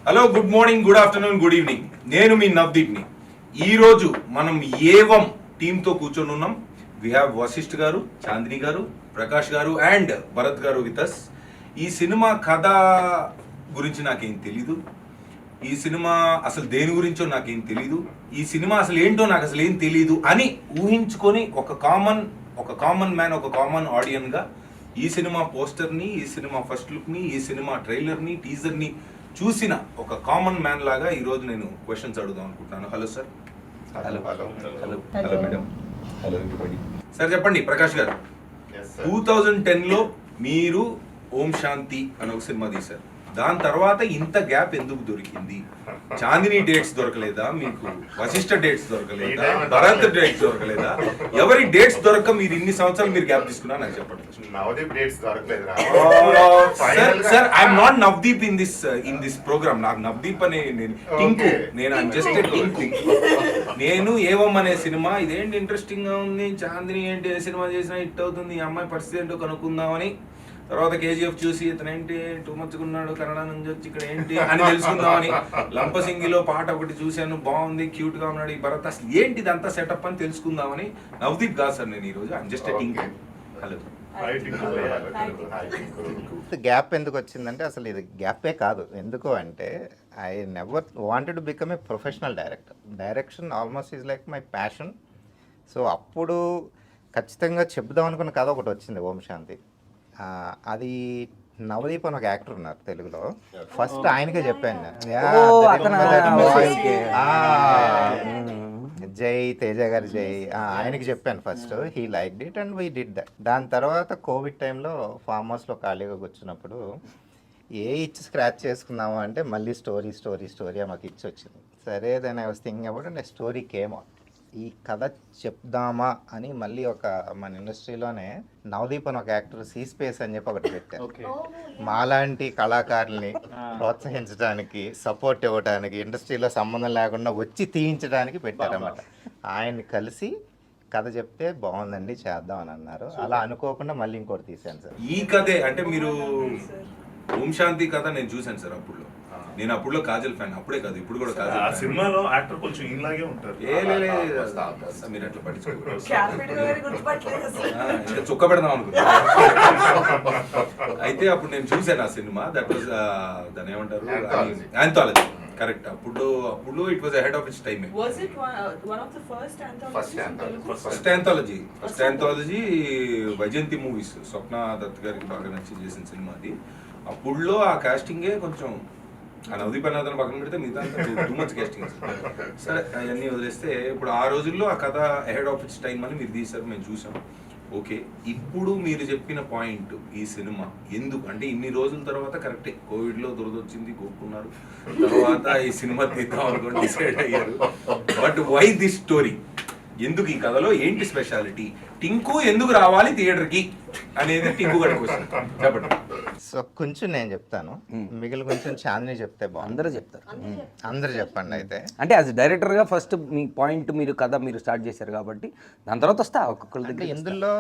Hello, good morning, good afternoon, good evening. నేను మీ నవదీప్ని. ఈరోజు మనం ఏవం టీంతో కూర్చొని ఉన్నాం. వి హ్యావ్ వశిష్ఠ్ గారు, చాందిని గారు, ప్రకాష్ గారు అండ్ భరత్ గారు విత్ అస్. ఈ సినిమా కథ గురించి నాకేం తెలీదు. ఈ సినిమా అసలు దేని గురించో నాకేం తెలీదు. ఈ సినిమా అసలు ఏంటో నాకు అసలు ఏం తెలీదు అని ఊహించుకొని ఒక కామన్ మ్యాన్, ఒక కామన్ ఆడియన్గా ఈ సినిమా పోస్టర్ని, ఈ సినిమా ఫస్ట్ లుక్ని, ఈ సినిమా ట్రైలర్ని, టీజర్ని చూసిన ఒక కామన్ మ్యాన్ లాగా ఈరోజు నేను క్వశ్చన్స్ అడుగుదాం అనుకుంటున్నాను. Hello sir. Hello madam. Hello everybody. Sir చెప్పండి, ప్రకాష్ గారు, 2010లో మీరు ఓం శాంతి అని ఒక సినిమా తీశారు. దాని తర్వాత ఇంత గ్యాప్ ఎందుకు దొరికింది? చాందిని డేట్స్ దొరకలేదా మీకు? వశిష్ఠ డేట్స్ దొరకలేదా? భరత్ డేట్స్ దొరకలేదా? ఎవరి డేట్స్ దొరక మీరు ఇన్ని సంవత్సరాలు మీరు గ్యాప్ తీసుకున్నా నాకు చెప్పండి. నవదీప్ డేట్స్ దొరకలేదు. Sir I'm not Navdeep in this program. నాకు నవదీప్ అనే టింకు, నేను జస్ట్ టింకు. నేను ఏవం అనే సినిమా ఇదేంటి ఇంట్రెస్టింగ్ గా ఉంది, చాందిని ఏంటి సినిమా చేసినా హిట్ అవుతుంది, ఈ అమ్మాయి పరిస్థితి ఏంటో కనుక్కుందామని, తర్వాత కేజీఎఫ్ చూసి ఇతనేంటి టూ మచ్గా ఉన్నాడు, కన్నడ నుంచి వచ్చి ఇక్కడ ఏంటి అని తెలుసుకుందామని, లంపసింగిలో పాట ఒకటి చూశాను, బాగుంది, క్యూట్ గా ఉన్నాడు ఈ భరత్, అసలు ఏంటి ఇదంతా సెటప్ అని తెలుసుకుందామని. నవదీప్ కాదు సార్ నేను ఈరోజు, I'm just Tinku. Hello. Gap ఎందుకు వచ్చిందంటే అసలు ఇది గ్యాపే కాదు. ఎందుకు అంటే I never wanted to become a professional director. Direction almost is like my passion. So అప్పుడు ఖచ్చితంగా చెప్దాం అనుకున్న కథ ఒకటి వచ్చింది, ఓం శాంతి. అది నవదీప్ అని ఒక యాక్టర్ ఉన్నారు తెలుగులో. ఫస్ట్ ఆయనకే చెప్పాను జై తేజ గారి జై, ఆయనకి చెప్పాను first. He like it and we did that. దాని తర్వాత కోవిడ్ టైంలో ఫామ్ హౌస్లో ఖాళీగా కూర్చున్నప్పుడు ఇచ్చి స్క్రాచ్ చేసుకుందాము అంటే మళ్ళీ స్టోరీ మాకు ఇచ్చి వచ్చింది. సరే then I was thinking about and story came out. ఈ కథ చెప్దామా అని మళ్ళీ ఒక మన ఇండస్ట్రీలోనే నవదీప్ అని ఒక యాక్టర్ సీ స్పేస్ అని చెప్పి ఒకటి పెట్టారు. మాలాంటి కళాకారుల్ని ప్రోత్సహించడానికి, సపోర్ట్ ఇవ్వడానికి, ఇండస్ట్రీలో సంబంధం లేకుండా వచ్చి తీయించడానికి పెట్టారన్నమాట. ఆయన్ని కలిసి కథ చెప్తే బాగుందండి చేద్దాం అని అన్నారు. అలా అనుకోకుండా మళ్ళీ ఇంకోటి తీశాను సార్. ఈ కథే అంటే మీరు ఓం శాంతి కథ నేను చూశాను సార్. నేను అప్పుడులో కాజల్ ఫ్యాన్, అప్పుడే కాదు ఇప్పుడు కూడా కాజల్. ఆ సినిమాలో యాక్టర్ కొంచెం ఇలాగే ఉంటారు. మీరు అట్లా పట్టించుకోరు, చుక్క పెడదాం అనుకుంటా. అయితే అప్పుడు నేను చూశాను ఆ సినిమా. దట్ వాజ్ దాని ఏమంటారు, ఆంథాలజీ. కరెక్ట్. అప్పుడు it was ahead of its time. First anthology Vyjayanthi movies, Swapna Dutt గారికి బాగా నచ్చి చేసిన సినిమా అది. అప్పుడులో ఆ కాస్టింగే కొంచెం, ఆ నవదీప్ అన్నదాన్ని పక్కన పెడితే మిగతా టూ మచ్ కాస్టింగ్. సరే అవన్నీ వదిలేస్తే ఇప్పుడు ఆ రోజుల్లో ఆ కథ అహెడ్ ఆఫ్ ఇట్స్ టైం అని మీరు తీశారు, మేము చూసాం. ఓకే, ఇప్పుడు మీరు చెప్పిన పాయింట్, ఈ సినిమా ఎందుకు అంటే ఇన్ని రోజుల తర్వాత కరెక్టే కోవిడ్లో దురదొచ్చింది, కోరుకున్నారు, తర్వాత ఈ సినిమా తీద్దాం అనుకోండి డిసైడ్ అయ్యారు. But why this story? ఎందుకు ఈ కథలో ఏంటి స్పెషాలిటీ? టింకు ఎందుకు రావాలి థియేటర్కి అనేది టింకు గడ క్వశ్చన్. చెప్పండి. సో కొంచెం నేను చెప్తాను, మిగిలిన కొంచెం చాందిని చెప్తే బాగుంది. అందరూ చెప్తారు, అందరు చెప్పండి. అయితే అంటే యాజ్ డైరెక్టర్గా ఫస్ట్ మీ పాయింట్, మీరు కథ మీరు స్టార్ట్ చేశారు కాబట్టి దాని తర్వాత వస్తా ఒక్కొక్కరి దగ్గర. ఇందులో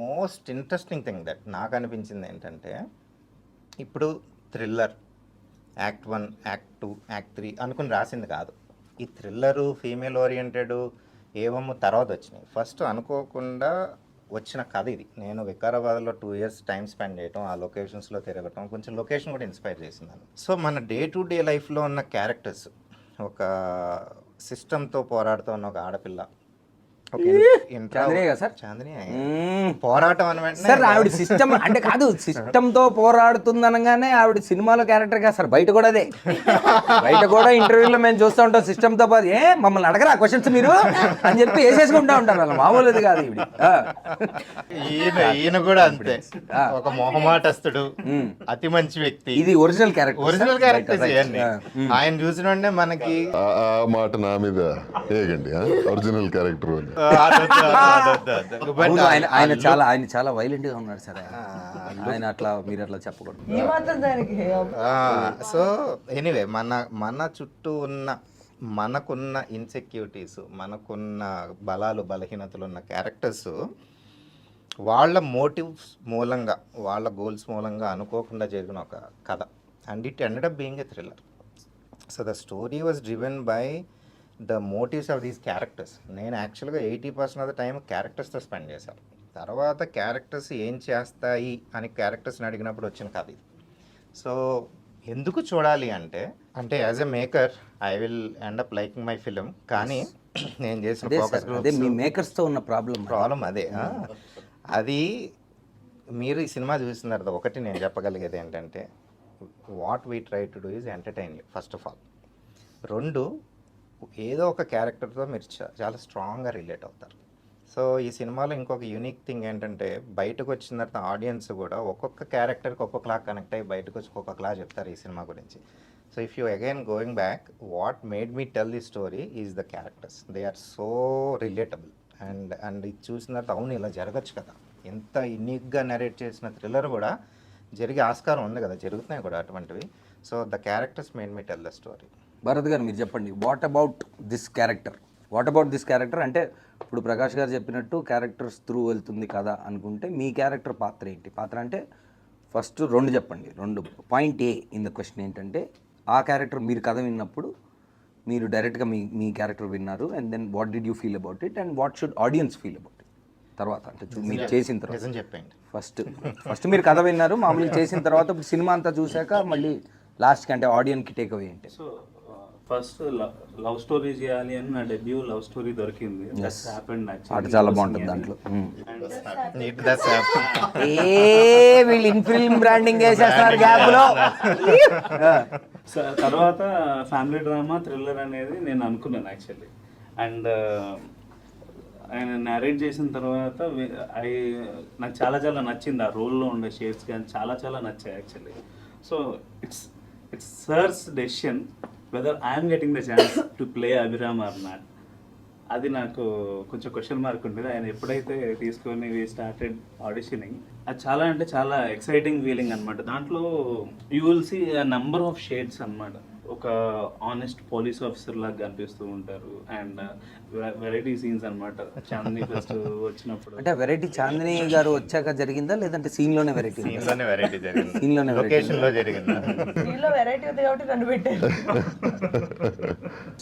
మోస్ట్ ఇంట్రెస్టింగ్ థింగ్ దట్ నాకు అనిపించింది ఏంటంటే, ఇప్పుడు థ్రిల్లర్ యాక్ట్ 1, యాక్ట్ 2, యాక్ట్ 3 అనుకుని రాసింది కాదు. ఈ థ్రిల్లరు, ఫీమేల్ ఓరియంటెడ్ ఏమో తర్వాత వచ్చినాయి. ఫస్ట్ అనుకోకుండా వచ్చిన కథ ఇది. నేను వికారాబాద్లో 2 years టైం స్పెండ్ చేయటం, ఆ లొకేషన్స్లో తిరగటం, కొంచెం లొకేషన్ కూడా ఇన్స్పైర్ చేసింది. సో మన డే టు డే లైఫ్లో ఉన్న క్యారెక్టర్స్, ఒక సిస్టంతో పోరాడుతూ ఉన్న ఒక ఆడపిల్ల, చాందిని పోరాటం అని సార్. ఆవిడ సిస్టమ్ అంటే కాదు, సిస్టమ్ తో పోరాడుతుంది అనగానే ఆవిడ సినిమాలో క్యారెక్టర్ కాదు సార్, బయట కూడా అదే. బయట కూడా ఇంటర్వ్యూలో మేము చూస్తూ ఉంటాం, సిస్టమ్ తో పాటు మమ్మల్ని అడగరా క్వశ్చన్స్ మీరు అని చెప్పి వేసేసుకుంటా ఉంటారు. అలా మామూలుది కాదు ఈవిడ. ఈయన కూడా అంతే, ఒక మొహమాటస్తుడు, అతి మంచి వ్యక్తి. ఇది ఒరిజినల్ క్యారెక్టర్. ఆయన చూసిన వెంటనే మనకి మాట నా మీద ఏగండి, ఒరిజినల్ క్యారెక్టర్. ఆయన చాలా వైలెంట్ గా ఉన్నాడు సార్. ఆయన అట్లా, మీరు అట్లా చెప్పకూడదు. సో ఎనీవే మన చుట్టూ ఉన్న, మనకున్న ఇన్సెక్యూరిటీస్, మనకున్న బలాలు బలహీనతలు ఉన్న క్యారెక్టర్స్ వాళ్ళ మోటివ్స్ మూలంగా, వాళ్ళ గోల్స్ మూలంగా అనుకోకుండా జరిగిన ఒక కథ. And it ended up being a thriller. So the story was driven by the motifs of these characters. నేను యాక్చువల్గా 80% ఆఫ్ ద టైం క్యారెక్టర్స్తో స్పెండ్ చేశాను. తర్వాత క్యారెక్టర్స్ ఏం చేస్తాయి అని క్యారెక్టర్స్ని అడిగినప్పుడు వచ్చిన కథ ఇది. సో ఎందుకు చూడాలి అంటే as a maker I will end up liking my film. కానీ నేను చేసిన ఫోకస్ అదే మీ మేకర్స్తో ఉన్న ప్రాబ్లం అదే అది మీరు ఈ సినిమా చూసిన తర్వాత ఒకటి నేను చెప్పగలిగేది ఏంటంటే what we try to do is entertain you first of all. 2, ఏదో ఒక క్యారెక్టర్తో మీరు చాలా స్ట్రాంగ్గా రిలేట్ అవుతారు. సో ఈ సినిమాలో ఇంకొక యూనిక్ థింగ్ ఏంటంటే బయటకు వచ్చిన తర్వాత ఆడియన్స్ కూడా ఒక్కొక్క క్యారెక్టర్కి ఒక్కొక్కలా కనెక్ట్ అయ్యి బయటకు వచ్చి ఒక్కొక్కలా చెప్తారు ఈ సినిమా గురించి. So if you again going back, what made me tell the story is the characters. They are so relatable. And ఇది చూసిన తర్వాత అవును ఇలా జరగచ్చు కదా, ఎంత యూనిక్గా నరేట్ చేసిన థ్రిల్లర్ కూడా జరిగే ఆస్కారం ఉంది కదా, జరుగుతున్నాయి కూడా అటువంటివి. So the characters made me tell the story. Bharat గారు మీరు చెప్పండి, వాట్ అబౌట్ దిస్ క్యారెక్టర్ అంటే ఇప్పుడు ప్రకాష్ గారు చెప్పినట్టు క్యారెక్టర్స్ త్రూ వెళ్తుంది కదా అనుకుంటే మీ క్యారెక్టర్ పాత్ర ఏంటి? పాత్ర అంటే ఫస్ట్ 2 చెప్పండి. 2 point A in the question ఏంటంటే ఆ క్యారెక్టర్ మీరు కథ విన్నప్పుడు మీరు డైరెక్ట్గా మీ క్యారెక్టర్ విన్నారు, and then what did you feel about it and what should audience feel about it తర్వాత అంటే మీరు చేసిన తర్వాత. నిజం చెప్పండి. ఫస్ట్ మీరు కథ విన్నారు, మామూలుగా చేసిన తర్వాత ఇప్పుడు సినిమా అంతా చూశాక మళ్ళీ లాస్ట్కి అంటే ఆడియన్కి టేక్ అవే ఏంటి? సో ఫస్ట్ లవ్ స్టోరీ చేయాలి అని నా డెబ్యూ లవ్ స్టోరీ దొరికింది. పాట చాలా బాగుంటుంది దాంట్లో. వీళ్ళు ఇన్ఫిల్మ్ బ్రాండింగ్ వేసేస్తున్నారు గ్యాప్ లో. తర్వాత ఫ్యామిలీ డ్రామా థ్రిల్లర్ అనేది నేను అనుకున్నాను యాక్చువల్లీ. అండ్ ఆయన narrate చేసిన తర్వాత నాకు చాలా చాలా నచ్చింది. ఆ రోల్లో ఉండే షేడ్స్ కానీ చాలా నచ్చాయి actually. So it's sir's decision whether I'm getting the chance to play Abhiram or not. అది నాకు కొంచెం క్వశ్చన్ మార్క్ ఉండేది. ఆయన ఎప్పుడైతే తీసుకొని స్టార్టెడ్ ఆడిషనింగ్, అది చాలా ఎక్సైటింగ్ ఫీలింగ్ అనమాట. దాంట్లో you will see number of shades అనమాట. ఒక ఆనెస్ట్ పోలీస్ ఆఫీసర్ లాగా కనిపిస్తూ ఉంటారు. అండ్ వెరైటీ సీన్స్ అనమాట. చాందిని ఫస్ట్ వచ్చినప్పుడు అంటే వెరైటీ చాందిని గారు వచ్చాక జరిగిందా లేదంటే సీన్లోనే వెరైటీ? వెరైటీ జరిగింది, సీన్లోనే లొకేషన్లో జరిగింది. దీనిలో వెరైటీ ఉంది కాబట్టి నన్ను పెట్టారు.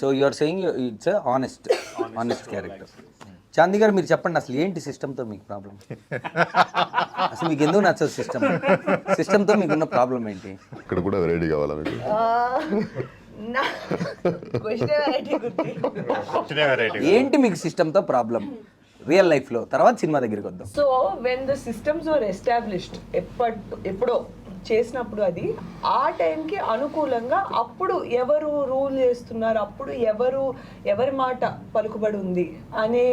So you are saying it's honest character. Chandi గారు మీరు చెప్పండి, అసలు ఏంటి సిస్టమ్తో మీకు ప్రాబ్లం? అసలు మీకు ఎందుకు నచ్చదు సిస్టమ్తో మీకున్న ప్రాబ్లం ఏంటి? ఇక్కడ కూడా వెరైటీ కావాలా మీకు? నా క్వశ్చన్ వెరైటీ గుర్తి. ఏంటి మీకు సిస్టమ్తో ప్రాబ్లం రియల్ లైఫ్లో? తర్వాత సినిమా దగ్గరికి వద్దాం. So when the systems are established, ఎప్పుడో చేసినప్పుడు అది ఆ టైంకి అనుకూలంగా అప్పుడు ఎవరు రూల్ చేస్తున్నారు, అప్పుడు ఎవరి మాట పలుకుబడి ఉంది అనే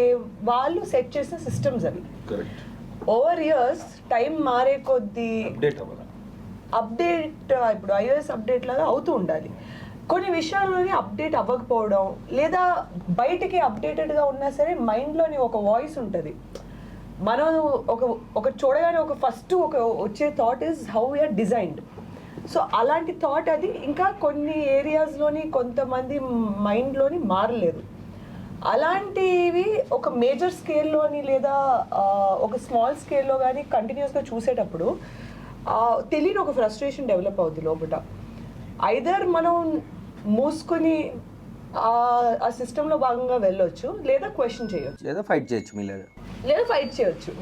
వాళ్ళు సెట్ చేసిన సిస్టమ్స్ అవి. ఓవర్ ఇయర్స్ టైం మారే కొద్దీ అప్డేట్ ఇప్పుడు iOS అప్డేట్ లాగా అవుతూ ఉండాలి. కొన్ని విషయాల్లోనే అప్డేట్ అవ్వకపోవడం, లేదా బయటికి అప్డేటెడ్గా ఉన్నా సరే మైండ్లోని ఒక వాయిస్ ఉంటుంది. మనం ఒక చూడగానే ఫస్ట్ వచ్చే thought is how we are designed. So అలాంటి థాట్ అది ఇంకా కొన్ని ఏరియాస్లోని కొంతమంది మైండ్లోని మారలేదు. అలాంటివి ఒక మేజర్ స్కేల్లోని లేదా ఒక స్మాల్ స్కేల్లో కానీ కంటిన్యూస్గా చూసేటప్పుడు తెలియని ఒక ఫ్రస్ట్రేషన్ డెవలప్ అవుతుంది లోపల. ఐదర్ మనం మూసుకొని ఆ సిస్టంలో భాగంగా వెళ్ళొచ్చు, లేదా క్వశ్చన్ చేయొచ్చు, లేదా ఫైట్ చేయొచ్చు, లేదా ఫైట్ చేయొచ్చు.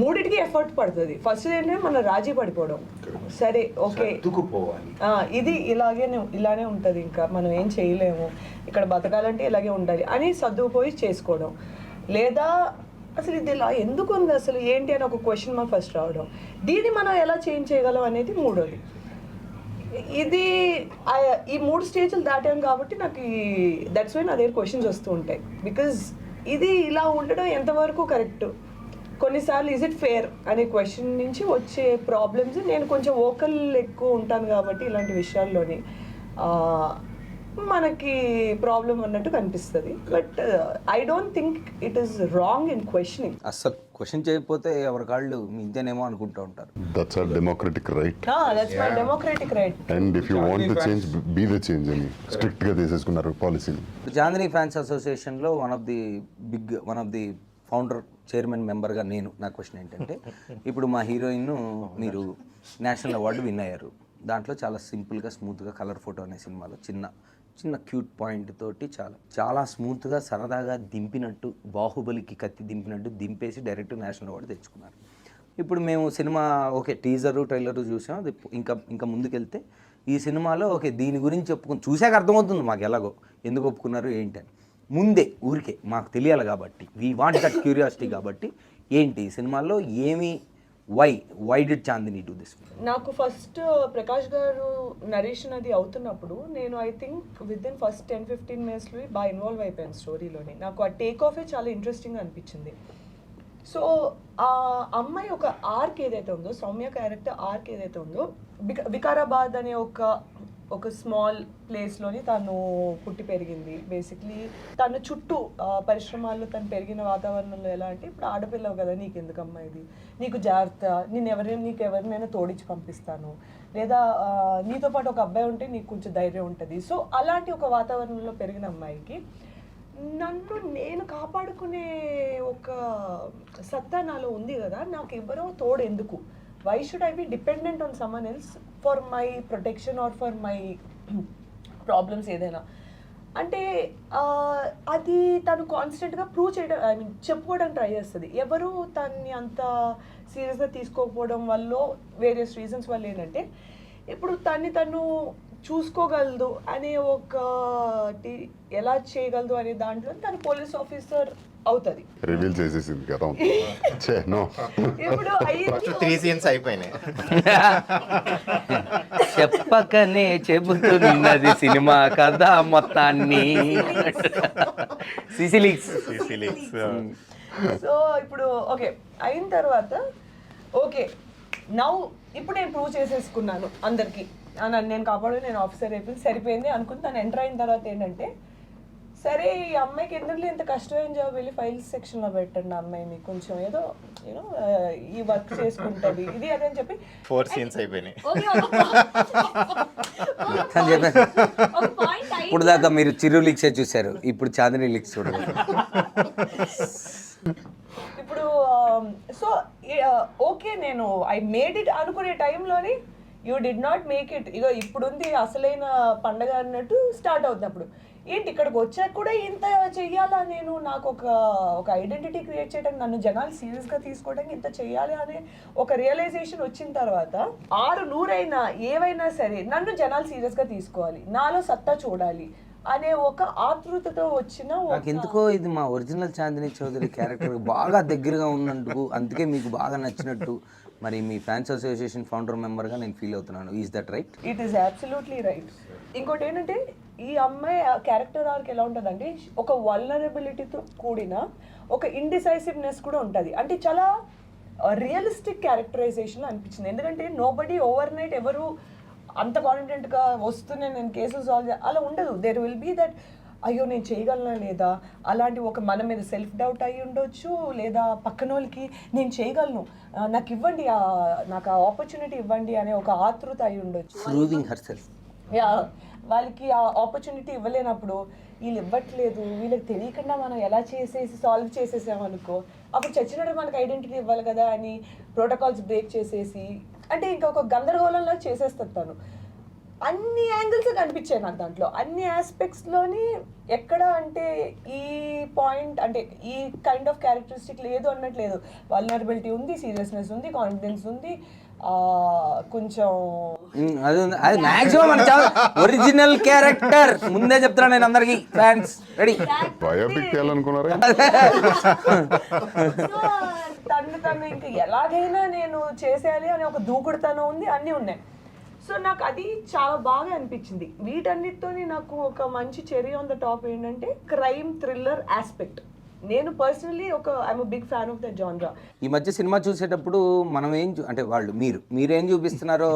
మూడిటికి ఎఫర్ట్ పడుతుంది. ఫస్ట్ ఏంటంటే మనం రాజీ పడిపోవడం, సరే ఓకే ఇది ఇలానే ఉంటుంది, ఇంకా మనం ఏం చేయలేము, ఇక్కడ బతకాలంటే ఇలాగే ఉండాలి అని సర్దుకుపోయి చేసుకోవడం. లేదా అసలు ఇది ఇలా ఎందుకు ఉంది, అసలు ఏంటి అని ఒక క్వశ్చన్ మనం ఫస్ట్ రావడం. దీన్ని మనం ఎలా చేంజ్ చేయగలం అనేది మూడోది. ఇది ఈ 3 స్టేజ్లు దాటాం కాబట్టి నాకు దట్స్ వై నా దగ్గర క్వశ్చన్స్ వస్తూ ఉంటాయి. బికాజ్ ఇది ఇలా ఉండడం ఎంతవరకు కరెక్ట్, కొన్నిసార్లు ఈజ్ ఇట్ ఫేర్ అనే క్వశ్చన్ నుంచి వచ్చే ప్రాబ్లమ్స్. నేను కొంచెం వోకల్ ఎక్కువ ఉంటాను కాబట్టి ఇలాంటి విషయాల్లోని మనకి ప్రాబ్లం అన్నట్టు కనిపిస్తుంది. But I don't think it is wrong in questioning. అసలు క్వశ్చన్ చేయకపోతే ఎవరి కాళ్ళు ఇంతేనేమో అనుకుంటూ ఉంటారు. That's our democratic right. That's my democratic right. And if you want to change, be the change అని స్ట్రిక్ట్ గా తీసేసుకున్నారు పాలసీని. చాందిని ఫ్యాన్స్ అసోసియేషన్లో one of the founder chairman మెంబర్గా నా క్వశ్చన్ ఏంటంటే, ఇప్పుడు మా హీరోయిన్ మీరు నేషనల్ అవార్డు విన్ అయ్యారు, దాంట్లో చాలా సింపుల్గా స్మూత్గా కలర్ ఫోటో అనే సినిమాలో చిన్న క్యూట్ పాయింట్ తోటి చాలా స్మూత్గా సరదాగా దింపినట్టు, బాహుబలికి కత్తి దింపినట్టు దింపేసి డైరెక్ట్ నేషనల్ అవార్డు తెచ్చుకున్నారు. ఇప్పుడు మేము సినిమా ఓకే టీజరు ట్రైలరు చూసాం, అది ఇంకా ముందుకెళ్తే ఈ సినిమాలో ఓకే దీని గురించి చూశాక అర్థమవుతుంది మాకు ఎలాగో ఎందుకు ఒప్పుకున్నారు ఏంటి అని. ముందే ఊరికే మాకు తెలియాలి కాబట్టి, వీ వాంట్ దట్ క్యూరియాసిటీ కాబట్టి ఏంటి ఈ సినిమాలో ఏమి why did Chandini do this? నాకు ఫస్ట్ ప్రకాష్ గారు నరేషన్ అది అవుతున్నప్పుడు నేను I think within first 10-15 మినిట్స్లో బాగా ఇన్వాల్వ్ అయిపోయాను స్టోరీలోని. నాకు ఆ టేక్ ఆఫే చాలా ఇంట్రెస్టింగ్ అనిపించింది. సో ఆ అమ్మాయి ఒక ఆర్క్ ఏదైతే ఉందో, సౌమ్య క్యారెక్టర్ ఆర్క్ ఏదైతే ఉందో, వికారాబాద్ అనే ఒక స్మాల్ ప్లేస్లోని తను పుట్టి పెరిగింది. బేసిక్లీ తను చుట్టూ పరిశ్రమాల్లో తను పెరిగిన వాతావరణంలో ఎలా అంటే, ఇప్పుడు ఆడపిల్లవు కదా నీకు ఎందుకమ్మా ఇది, నీకు జాగ్రత్త, నీకు ఎవరినైనా తోడించి పంపిస్తాను, లేదా నీతో పాటు ఒక అబ్బాయి ఉంటే నీకు కొంచెం ధైర్యం ఉంటుంది. సో అలాంటి ఒక వాతావరణంలో పెరిగిన అమ్మాయికి నన్ను నేను కాపాడుకునే ఒక సత్తా నాలో ఉంది కదా, నాకు ఎవరో తోడు ఎందుకు, why should I be dependent on someone else for my protection or for my problems ఏదైనా అంటే అది తను కాన్స్టెంట్గా ప్రూవ్ చేయడం, ఐ మీన్ చెప్పుకోవడానికి ట్రై చేస్తుంది. ఎవరు తన్ని అంత సీరియస్గా తీసుకోకపోవడం వల్ల వేరియస్ రీజన్స్ వల్ల ఏంటంటే, ఇప్పుడు తను చూసుకోగలదు అనే ఒకటి ఎలా చేయగలదు అనే దాంట్లో తను పోలీస్ ఆఫీసర్ అవుతుంది. రివీల్ చేసేసింది కదా. నో ఇప్పుడు 3 సీన్స్ అయిపోయినాయి. చెప్పకనే చెబుతున్నది సినిమా కథ మొత్తాన్ని. సిసిలిక్స్. సో ఇప్పుడు ఓకే అయిన తర్వాత ఓకే నౌ ఇప్పుడు నేను ప్రూవ్ చేసేసుకున్నాను అందరికీ, నన్ను నేను కాపాడు, నేను ఆఫీసర్ అయిపోయింది, సరిపోయింది అనుకుని తను ఎంటర్ అయిన తర్వాత ఏంటంటే, సరే ఈ అమ్మాయికి ఎందుకు ఇంత కష్టమైన జాబ్, వెళ్ళి ఫైల్స్ సెక్షన్లో పెట్టండి అమ్మాయిని, కొంచెం ఏదో యూనో ఈ వర్క్ చేసుకుంటుంది ఇది అదే అని చెప్పి 4 సీన్స్ అయిపోయినాయి. ఇప్పుడు దాకా మీరు చిరు లీక్సే చూశారు, ఇప్పుడు చాందిని లీక్స్ చూడండి. ఇప్పుడు సో ఓకే నేను ఐ మేడ్ ఇట్ అనుకునే టైంలోని you did not make it. ఇగో ఇప్పుడుంది అసలైన పండగ అన్నట్టు స్టార్ట్ అవుతున్నప్పుడు ఏంటి ఇక్కడికి వచ్చాక కూడా ఇంత చెయ్యాలా, నేను నాకు ఒక ఐడెంటిటీ క్రియేట్ చేయడానికి, నన్ను జనాలు సీరియస్గా తీసుకోవడానికి ఇంత చెయ్యాలి అనే ఒక రియలైజేషన్ వచ్చిన తర్వాత 600 ఏవైనా సరే నన్ను జనాలు సీరియస్గా తీసుకోవాలి, నాలో సత్తా చూడాలి అనే ఒక ఆతృతతో వచ్చిన నాకు ఎందుకో ఇది మా ఒరిజినల్ చాందిని చౌదరి క్యారెక్టర్ బాగా దగ్గరగా ఉన్నందుకు, అందుకే మీకు బాగా నచ్చినట్టు మరి మీ ఫ్యాన్స్ అసోసియేషన్ ఫౌండర్ మెంబర్గా నేను ఫీల్ అవుతున్నాను. Is that right? It is absolutely right. ఇంకోటి ఏంటంటే ఈ అమ్మాయి క్యారెక్టర్ ఆర్క్ ఎలా ఉంటుందంటే, ఒక వల్నరబిలిటీతో కూడిన ఒక ఇండిసైసివ్నెస్ కూడా ఉంటుంది. అంటే చాలా రియలిస్టిక్ క్యారెక్టరైజేషన్ అనిపించింది. ఎందుకంటే నోబడీ ఓవర్ నైట్ ఎవరు అంత కాన్ఫిడెంట్గా వస్తూనే నేను కేసులు సాల్వ్ అలా ఉండదు. దేర్ విల్ బీ దట్ అయ్యో నేను చేయగలనా లేదా, అలాంటి ఒక మన మీద సెల్ఫ్ డౌట్ అయ్యి ఉండొచ్చు, లేదా పక్కన వాళ్ళకి నేను చేయగలను, నాకు ఇవ్వండి, నాకు ఆ ఆపర్చునిటీ ఇవ్వండి అనే ఒక ఆతృత అయి ఉండొచ్చు. Proving herself. వాళ్ళకి ఆ ఆపర్చునిటీ ఇవ్వలేనప్పుడు వీళ్ళు ఇవ్వట్లేదు, వీళ్ళకి తెలియకుండా మనం ఎలా సాల్వ్ చేసేసామనుకో, అప్పుడు చచ్చినట్టు మనకు ఐడెంటిటీ ఇవ్వాలి కదా అని ప్రోటోకాల్స్ బ్రేక్ చేసేసి, అంటే ఇంకొక గందరగోళంలో చేసేస్తుంది తను. అన్ని యాంగిల్స్ కనిపించాయి నాకు దాంట్లో, అన్ని ఆస్పెక్ట్స్లోని. ఎక్కడ అంటే ఈ పాయింట్ అంటే ఈ కైండ్ ఆఫ్ క్యారెక్టరిస్టిక్ లేదు అన్నట్లేదు. వల్నరబిలిటీ ఉంది, సీరియస్నెస్ ఉంది, కాన్ఫిడెన్స్ ఉంది, కొంచెం అది మాక్సిమం ఒరిజినల్ క్యారెక్టర్. ముందే చెప్తున్నా నేను అందరికి ఫ్యాన్స్ రెడీ. బయోపిక్ చేయాలనుకున్నారా? తను ఇంకా ఎలాగైనా నేను చేసేయాలి అనే ఒక దూకుడుతనం ఉంది, అన్నీ ఉన్నాయి. సో నాకు అది చాలా బాగా అనిపించింది. వీటన్నిటితో నాకు ఒక మంచి చెరీ ఆన్ ద టాప్ ఏంటంటే క్రైమ్ థ్రిల్లర్ ఆస్పెక్ట్. నేను personally I'm big fan of the genre. ఈ మధ్య సినిమా చూసేటప్పుడు మనం అంటే వాళ్ళు మీరేం చూపిస్తున్నారో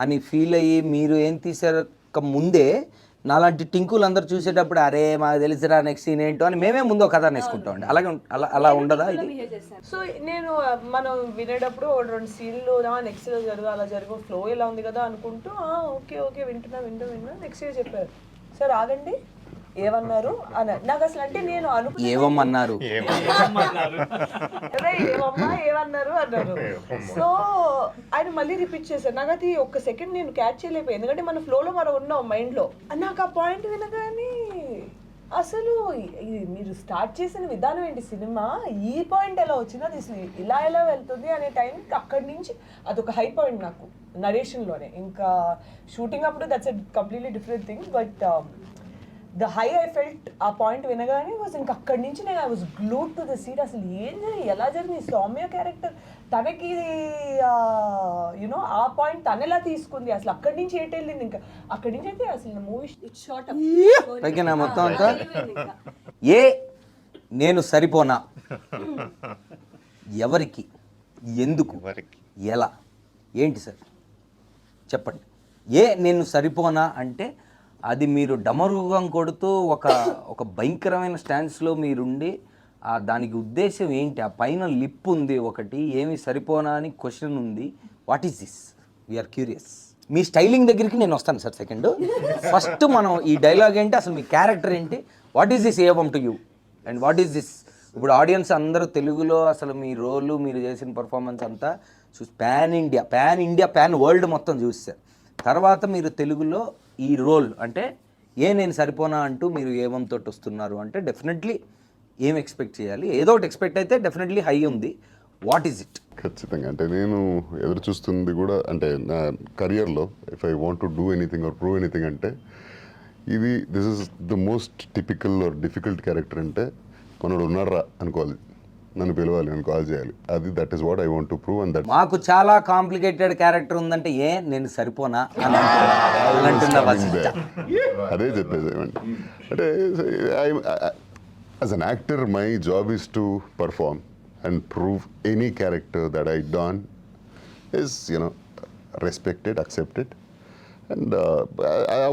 అని ఫీల్ అయ్యి మీరు ఏం తీసాక ముందే నాలాంటి టింకులు అందరు చూసేటప్పుడు అరే మాకు తెలిసిరా నెక్స్ట్ సీన్ ఏంటో అని మేమే ముందు కథ నేర్చుకుంటామండి. అలాగే అలా ఉండదా ఇది? సో నేను మనం వినేటప్పుడు 2 సీన్లు నెక్స్ట్ జరుగు అలా జరుగు ఫ్లో ఇలా ఉంది కదా అనుకుంటూ ఓకే వింటున్నా నెక్స్ట్ చెప్పారు, సార్ ఆగండి ఏమన్నారు అన్నారు. నాకు అసలు అంటే నేను ఏమన్నారు అదే ఏమమ్మా ఏమన్నారు అన్నారు. సో ఆయన మళ్ళీ రిపీట్ చేశారు. నాకు అది ఒక్క సెకండ్ నేను క్యాచ్ చేయలేకపోయాను, ఎందుకంటే మన ఫ్లోలో మనం ఉన్నాం మైండ్లో. నాకు ఆ పాయింట్ వినగానే అసలు మీరు స్టార్ట్ చేసిన విధానం ఏంటి, సినిమా ఈ పాయింట్ ఎలా వచ్చింది, అది అసలు ఇలా ఎలా వెళ్తుంది అనే టైంకి అక్కడి నుంచి అదొక హై పాయింట్ నాకు నరేషన్లోనే. ఇంకా షూటింగ్ అప్పుడు that's a completely different thing, but the high I felt ఆ పాయింట్ వినగానే వాజ్ ఇంకా అక్కడి నుంచి నేను I was glued to the seat. అసలు ఏం జరిగింది, ఎలా జరిగింది, సౌమ్య క్యారెక్టర్ తనకి యునో ఆ పాయింట్ తను ఎలా తీసుకుంది, అసలు అక్కడి నుంచి ఏంటి వెళ్ళింది, ఇంకా అక్కడి నుంచి అయితే అసలు మూవీ షార్ట్ ఓకేనా మొత్తం అంతా. ఏ నేను సరిపోనా, ఎవరికి, ఎందుకు, ఎలా, ఏంటి సార్ చెప్పండి. ఏ నేను సరిపోనా అంటే అది మీరు డమరుగం కొడుతూ ఒక భయంకరమైన స్టాన్స్లో మీరుండి దానికి ఉద్దేశం ఏంటి, ఆ పైన లిప్ ఉంది ఒకటి, ఏమి సరిపోనా అని క్వశ్చన్ ఉంది. What is this, we're curious. మీ స్టైలింగ్ దగ్గరికి నేను వస్తాను సార్ సెకండ్. ఫస్ట్ మనం ఈ డైలాగ్ ఏంటి, అసలు మీ క్యారెక్టర్ ఏంటి, what is this evam to you and what is this. ఇప్పుడు ఆడియన్స్ అందరూ తెలుగులో అసలు మీ రోలు మీరు చేసిన పర్ఫార్మెన్స్ అంతా చూసి ప్యాన్ వరల్డ్ మొత్తం చూస్తారు. తర్వాత మీరు తెలుగులో ఈ రోల్ అంటే నేను సరిపోనా అంటూ మీరు ఏవంతో వస్తున్నారు అంటే డెఫినెట్లీ ఏం ఎక్స్పెక్ట్ చేయాలి, ఏదో ఒకటి ఎక్స్పెక్ట్ అయితే డెఫినెట్లీ హై ఉంది. What is it? ఖచ్చితంగా అంటే నేను ఎదురు చూస్తుంది కూడా అంటే నా కెరియర్లో if I want to do anything or prove anything అంటే this is the most typical or difficult character. అంటే మనోడు ఉన్నారా అనుకోవాలి, నన్ను పిలవాలి, నన్ను కాల్ చేయాలి, అది that is what I want to prove. And that మాకు చాలా కాంప్లికేటెడ్ క్యారెక్టర్ ఉందంటే నేను సరిపోనా అని అంటున్నా వశిష్ఠ. అదే చెప్పేది అంటే as an actor my job is to perform and prove any character that I done is respected, accepted, and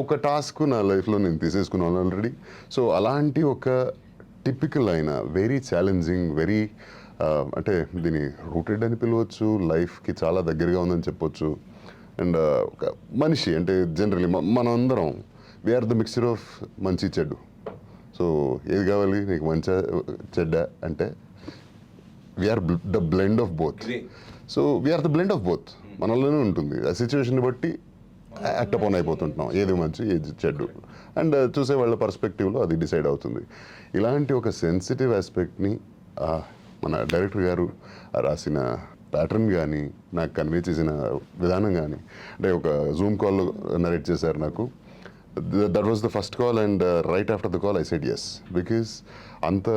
ఒక టాస్క్ నా లైఫ్లో నేను తీసేసుకున్నాను ఆల్రెడీ. సో అలాంటి ఒక టిపికల్ అయిన వెరీ ఛాలెంజింగ్ వెరీ అంటే దీన్ని రూటెడ్ అని పిలవచ్చు, లైఫ్కి చాలా దగ్గరగా ఉందని చెప్పొచ్చు. అండ్ ఒక మనిషి అంటే జనరలీ మనం అందరం వీఆర్ ద మిక్చర్ ఆఫ్ మంచి చెడ్డు. సో ఏది కావాలి నీకు, మంచి చెడ్డ అంటే we're the blend of both. So we're the blend of both, మనలోనే ఉంటుంది. ఆ సిచ్యువేషన్ బట్టి యాక్ట్ అపాన్ అయిపోతుంటున్నాం, ఏది మంచి ఏది చెడ్డు. అండ్ చూసే వాళ్ళ పర్స్పెక్టివ్లో అది డిసైడ్ అవుతుంది. ఇలాంటి ఒక సెన్సిటివ్ ఆస్పెక్ట్ని మన డైరెక్టర్ గారు రాసిన ప్యాటర్న్ కానీ, నాకు కన్వే చేసిన విధానం కానీ, అంటే ఒక జూమ్ కాల్లో నరేట్ చేశారు నాకు. That was the first call and right after the call I said yes, because అంత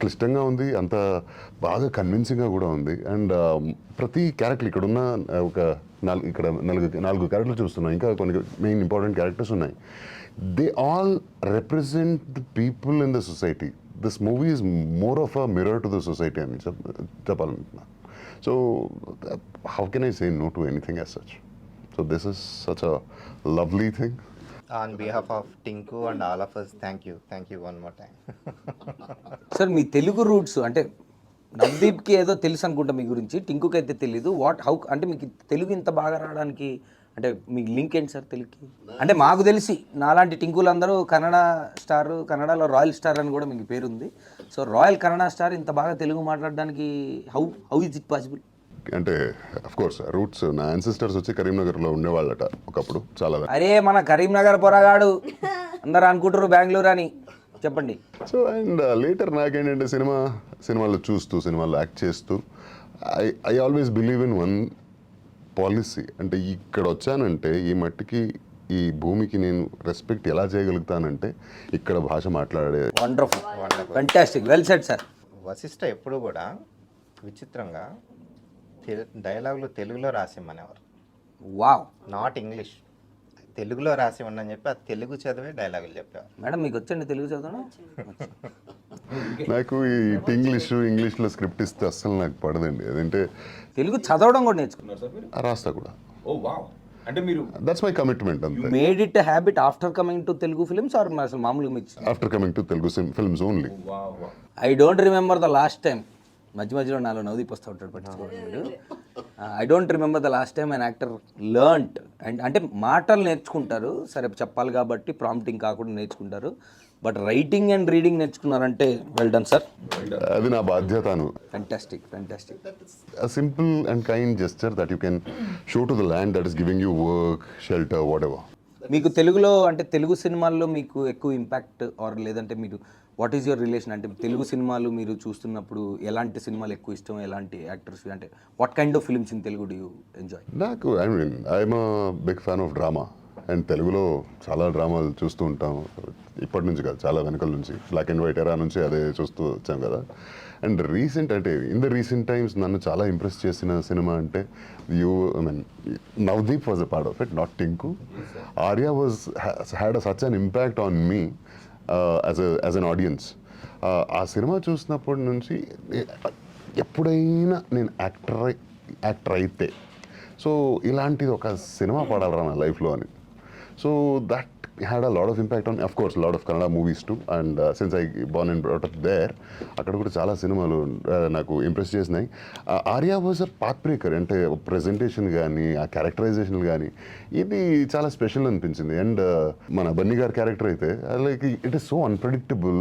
క్లిష్టంగా ఉంది, అంత బాగా కన్విన్సింగ్గా కూడా ఉంది. అండ్ ప్రతి క్యారెక్టర్ ఇక్కడున్న ఒక నాలుగు క్యారెక్టర్లు చూస్తున్నాం, ఇంకా కొన్ని మెయిన్ ఇంపార్టెంట్ క్యారెక్టర్స్ ఉన్నాయి. They all represent the people in the society. This movie is more of a mirror to the society అని చెప్పాలనుకుంటున్నాను. So how can I say no to anything as such. So this is such a lovely thing. On behalf of Tinku and all of us, thank you one more time. Sir me Telugu roots అంటే నవదీప్కి ఏదో తెలుసు అనుకుంటా మీ గురించి, టింకుకి అయితే తెలీదు. How అంటే మీకు తెలుగు ఇంత బాగా రావడానికి అంటే మీ లింక్ ఏంటి సార్ తెలుగుకి? అంటే మాకు తెలిసి నాలాంటి టింకులు అందరూ కన్నడలో రాయల్ స్టార్ అని కూడా మీకు పేరుంది. సో రాయల్ కన్నడ స్టార్ ఇంత బాగా తెలుగు మాట్లాడడానికి హౌ ఇస్ ఇట్ పాసిబుల్? అంటే అఫ్ కోర్స్ రూట్స్ నా యాన్సిస్టర్స్ వచ్చి కరీంనగర్లో ఉండేవాళ్ళట ఒకప్పుడు చాలా. అరే మన కరీంనగర్ పొరగాడు అందరు అనుకుంటారు బెంగళూరు అని, చెప్పండి. సో అండ్ లేటర్ నాకేంటంటే సినిమాలో చూస్తూ సినిమాలో యాక్ట్ చేస్తూ I always believe in one policy. అంటే ఇక్కడ వచ్చానంటే ఈ మట్టికి ఈ భూమికి నేను రెస్పెక్ట్ ఎలా చేయగలుగుతానంటే ఇక్కడ భాష మాట్లాడే. Wonderful, fantastic, well said sir. Vashishta ఎప్పుడు కూడా విచిత్రంగా డైలాగులు తెలుగులో రాసిమ్మనేవారు. వావ్. నాట్ ఇంగ్లీష్, తెలుగులో రాసి ఉండని చెప్పి ఆ తెలుగు చదివే డైలాగులు చెప్పేవారు. మేడం మీకు వచ్చండి తెలుగు చదవడం? నాకు ఈ ఇంగ్లీష్లో స్క్రిప్ట్ ఇస్తే అస్సలు నాకు పడదండి. అదంటే తెలుగు చదవడం కూడా నేర్చుకున్నారు సార్ మీరు? రాస్తా కూడా. Oh wow. అంటే మీరు దట్స్ మై కమిట్మెంట్ అంతే. Made it habit after coming to Telugu films or అసలు మామూలుగా మీకు? After coming to Telugu films only. I don't remember the last time, మధ్యలో నాలో నవదీప్ వస్తూ ఉంటాడు పట్టించుకోవడం. I don't remember the last time an actor learned and అంటే మాటలు నేర్చుకుంటారు, సరే చెప్పాలి కాబట్టి ప్రాంప్టింగ్ కాకుండా నేర్చుకుంటారు. బట్ రైటింగ్ అండ్ రీడింగ్ నేర్చుకున్నారంటే వెల్ డన్ సార్. అది నా బాధ్యతను. Fantastic fantastic. A simple and kind gesture that you can show to the land that is giving you work, shelter, whatever. మీకు తెలుగులో అంటే తెలుగు సినిమాల్లో మీకు ఎక్కువ ఇంపాక్ట్ ఆర్ లేదంటే మీరు వాట్ ఈస్ యువర్ రిలేషన్ అంటే తెలుగు సినిమాలు మీరు చూస్తున్నప్పుడు ఎలాంటి సినిమాలు ఎక్కువ ఇష్టం, ఎలాంటి యాక్టర్స్ అంటే what kind of films in Telugu do you enjoy? నాకు I'm big fan of drama and తెలుగులో చాలా డ్రామాలు చూస్తూ ఉంటాం. ఇప్పటి నుంచి కాదు, చాలా వెనకల నుంచి, బ్లాక్ అండ్ వైట్ ఎరా నుంచి అదే చూస్తూ వచ్చాం కదా. అండ్ రీసెంట్ అంటే ఇన్ ద రీసెంట్ టైమ్స్ నన్ను చాలా ఇంప్రెస్ చేసిన సినిమా అంటే Navdeep was a part of it, not Tinku. Arya had such an impact on me as an audience. ఆ సినిమా చూసినప్పటి నుంచి ఎప్పుడైనా నేను యాక్టర్ అయితే సో ఇలాంటిది ఒక సినిమా పడాలరా నా లైఫ్లో అని. So that had a lot of impact on, of course, a lot of Kannada movies too. And since I born and brought up there, అక్కడ కూడా చాలా సినిమాలు నాకు ఇంప్రెస్ చేసినాయి. Arya was a path breaker, అంటే ప్రెజెంటేషన్ కానీ ఆ క్యారెక్టరైజేషన్ కానీ ఇది చాలా స్పెషల్ అనిపించింది. అండ్ మన బన్నీ గారి క్యారెక్టర్ అయితే like it is so unpredictable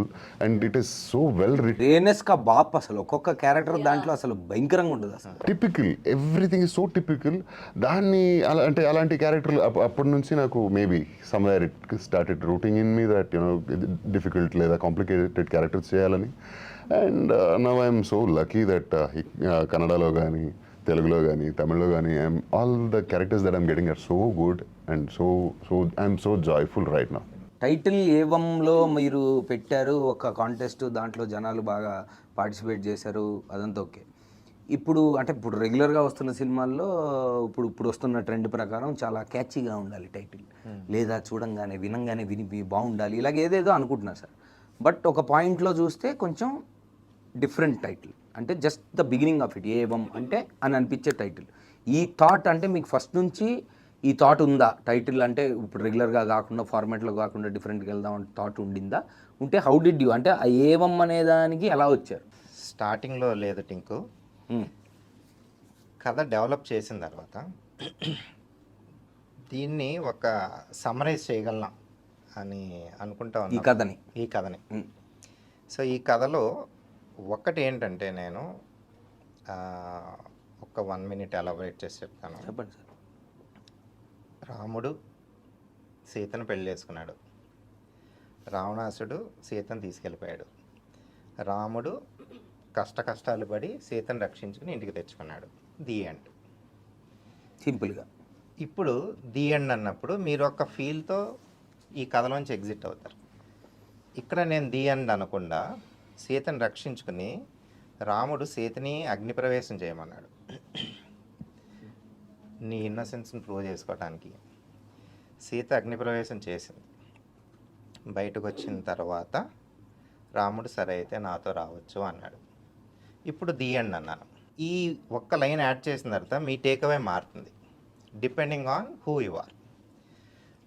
and it is so well written. రేనెస్ కా బాప్ అసలు ఒక్కొక్క క్యారెక్టర్ దాంట్లో అసలు భయంకరంగా ఉంటుంది అసలు. Typical, everything is so typical. దాన్ని అంటే అలాంటి క్యారెక్టర్లు అప్పటి నుంచి నాకు maybe somewhere it started rooting in me that difficult లేదా complicated characters చేయాలని. And now I'm so lucky that కన్నడలో కానీ తెలుగులో కానీ తమిళ్లో కానీ all the characters that I'm getting are so good and so I'm so joyful right now. Title ఏవంలో మీరు పెట్టారు ఒక కాంటెస్ట్, దాంట్లో జనాలు బాగా పార్టిసిపేట్ చేశారు, అదంతా ఓకే. ఇప్పుడు అంటే ఇప్పుడు రెగ్యులర్గా వస్తున్న సినిమాల్లో ఇప్పుడు వస్తున్న ట్రెండ్ ప్రకారం చాలా క్యాచీగా ఉండాలి టైటిల్, లేదా చూడంగానే వినంగానే విని బాగుండాలి, ఇలాగ ఏదేదో అనుకుంటున్నారు సార్. బట్ ఒక పాయింట్లో చూస్తే కొంచెం డిఫరెంట్ టైటిల్, అంటే just the beginning of it Evam అంటే అని అనిపించే టైటిల్. ఈ థాట్ అంటే మీకు ఫస్ట్ నుంచి ఈ థాట్ ఉందా టైటిల్ అంటే ఇప్పుడు రెగ్యులర్గా కాకుండా ఫార్మాట్లో కాకుండా డిఫరెంట్గా వెళ్దాం అంటే థాట్ ఉండిందా? ఉంటే హౌ డిడ్ యూ అంటే ఆ ఏవం అనే దానికి ఎలా వచ్చారు? స్టార్టింగ్లో లేదు టింకు. కథ డెవలప్ చేసిన తర్వాత దీన్ని ఒక సమ్మరైజ్ చేయగలం అని అనుకుంటా ఉన్నాను ఈ కథని. సో ఈ కథలో ఒకటి ఏంటంటే నేను ఒక 1 minute ఎలాబరేట్ చేసి చెప్తాను. చెప్పండి సార్. రాముడు సీతను పెళ్లి చేసుకున్నాడు, రావణాసుడు సీతను తీసుకెళ్ళిపోయాడు, రాముడు కష్టాలు పడి సీతను రక్షించుకుని ఇంటికి తెచ్చుకున్నాడు. The end. సింపుల్గా. ఇప్పుడు ది ఎండ్ అన్నప్పుడు మీరు ఒక ఫీల్తో ఈ కథలోంచి ఎగ్జిట్ అవుతారు. ఇక్కడ నేను ది ఎండ్ అనకుండా సీతను రక్షించుకుని రాముడు సీతని అగ్నిప్రవేశం చేయమన్నాడు నీ ఇన్నోసెన్స్ని ప్రూవ్ చేసుకోవటానికి. సీత అగ్నిప్రవేశం చేసింది. బయటకు వచ్చిన తర్వాత రాముడు సరే అయితే నాతో రావచ్చు అన్నాడు. ఇప్పుడు ది ఎండ్ అన్నాను. ఈ ఒక్క లైన్ యాడ్ చేసిన తర్వాత మీ టేక్అవే మారుతుంది depending on who you are.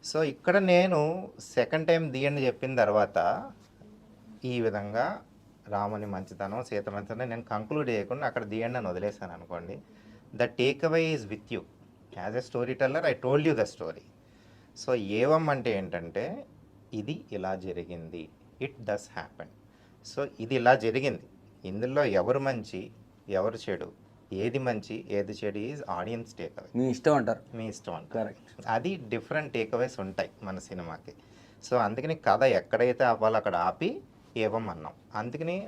So ఇక్కడ నేను సెకండ్ టైం ది ఎండ్ చెప్పిన తర్వాత ఈ విధంగా రాముని మంచితనం సీత మంచితనం నేను కంక్లూడ్ చేయకుండా అక్కడ ది ఎండ్ అని వదిలేసాను అనుకోండి. The takeaway is with you. As a story teller I told you the story. So Evam అంటే ఏంటంటే ఇది ఇలా జరిగింది, ఇట్ డస్ హ్యాపెన్. సో ఇది ఇలా జరిగింది, ఇందులో ఎవరు మంచి ఎవరు చెడు, ఏది మంచి ఏది చెడు ఈజ్ ఆడియన్స్ టేక్అవే. మీ ఇష్టం అంటారు. మీ ఇష్టం అంటారు. కరెక్ట్. అది డిఫరెంట్ టేక్అవేస్ ఉంటాయి మన సినిమాకి. సో అందుకని కథ ఎక్కడైతే ఆపాలో అక్కడ ఆపి ఏవం అన్నాం. అందుకని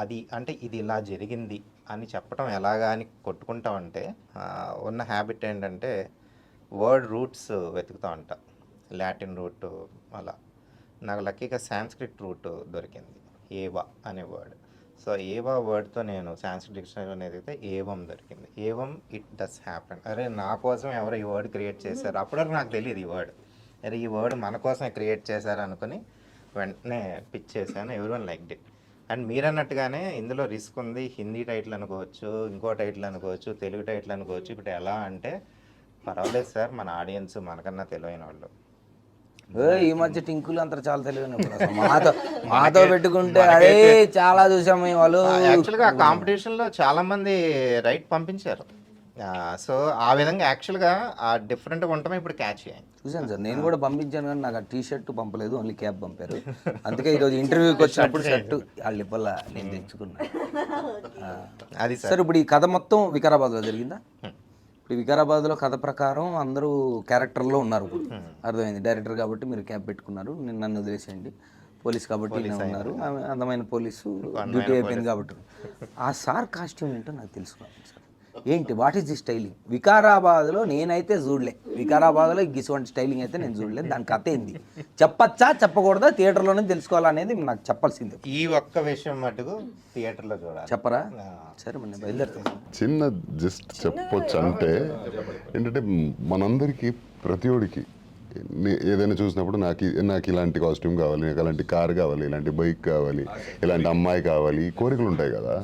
అది అంటే ఇది ఇలా జరిగింది అని చెప్పడం ఎలాగా అని కొట్టుకుంటామంటే ఉన్న హ్యాబిట్ ఏంటంటే వర్డ్ రూట్స్ వెతుకుతూ ఉంటాం. లాటిన్ రూట్ అలా. నాకు లక్కీగా సాంస్క్రిట్ రూట్ దొరికింది, ఏవా అనే వర్డ్. సో ఏవా వర్డ్తో నేను సాంస్క్రిట్ డిక్షనరీలో ఎదిగితే ఏవం దొరికింది. ఏవం ఇట్ డస్ హ్యాపెన్. అరే నా కోసం ఎవరు ఈ వర్డ్ క్రియేట్ చేశారు, అప్పటివరకు నాకు తెలియదు ఈ వర్డ్. అరే ఈ వర్డ్ మన కోసమే క్రియేట్ చేశారు అనుకుని వెంటనే పిచ్ చేశాను. Everyone liked it. అండ్ మీరు అన్నట్టుగానే ఇందులో రిస్క్ ఉంది. హిందీ టైటిల్ అనుకోవచ్చు, ఇంకో టైటిల్ అనుకోవచ్చు, తెలుగు టైటిల్ అనుకోవచ్చు. ఇప్పుడు ఎలా అంటే పర్వాలేదు సార్, మన ఆడియన్స్ మనకన్నా తెలివైన వాళ్ళు. ఈ మధ్య టింకులు అంతా చాలా తెలియని మాతో పెట్టుకుంటే అదే చాలా చూసాము వాళ్ళు. యాక్చువల్గా ఆ కాంపిటీషన్లో చాలా మంది రైట్ పంపించారు. సో ఆ విధంగా యాక్చువల్గా ఆ డిఫరెంట్గా ఉండటమే ఇప్పుడు క్యాచ్ అయ్యాయి. చూశాను సార్, నేను కూడా పంపించాను కానీ నాకు ఆ టీ షర్ట్ పంపలేదు, ఓన్లీ క్యాబ్ పంపారు. అందుకే ఈరోజు ఇంటర్వ్యూకి వచ్చినప్పుడు షర్ట్ వాళ్ళు ఇవ్వాల నేను తెచ్చుకున్నా. అది సార్ ఇప్పుడు ఈ కథ మొత్తం వికారాబాద్లో జరిగిందా? ఇప్పుడు వికారాబాద్లో కథ ప్రకారం అందరూ క్యారెక్టర్లో ఉన్నారు. అర్థమైంది, డైరెక్టర్ కాబట్టి మీరు క్యాబ్ పెట్టుకున్నారు, నన్ను వదిలేసేయండి, పోలీస్ కాబట్టి నేను ఉన్నారు, అందమైన పోలీసు డ్యూటీ అయిపోయింది కాబట్టి. ఆ సార్ కాస్ట్యూమ్ ఏంటో నాకు తెలుసుకున్నాను సార్. ఏంటి, వాట్ ఈస్ ది స్టైలింగ్? వికారాబాద్లో నేనైతే చూడలే, వికారాబాద్లో ఇటువంటి స్టైలింగ్ అయితే నేను చూడలేదు. దాని కథ ఏంది, చెప్పచ్చా చెప్పకూడదా, థియేటర్లోనే తెలుసుకోవాలనేది నాకు చెప్పాల్సిందే. ఈ ఒక్క విషయం మటుకు థియేటర్లో చూడాలి. చెప్పరా? సరే మరి నేను బయలుదేరుతాను. చిన్న జస్ట్ చెప్పొచ్చు అంటే ఏంటంటే మనందరికీ ప్రతిఒడికి ఏదైనా చూసినప్పుడు నాకు ఇలాంటి కాస్ట్యూమ్ కావాలి, నాకు అలాంటి కార్ కావాలి, ఇలాంటి బైక్ కావాలి, ఇలాంటి అమ్మాయి కావాలి, కోరికలు ఉంటాయి కదా.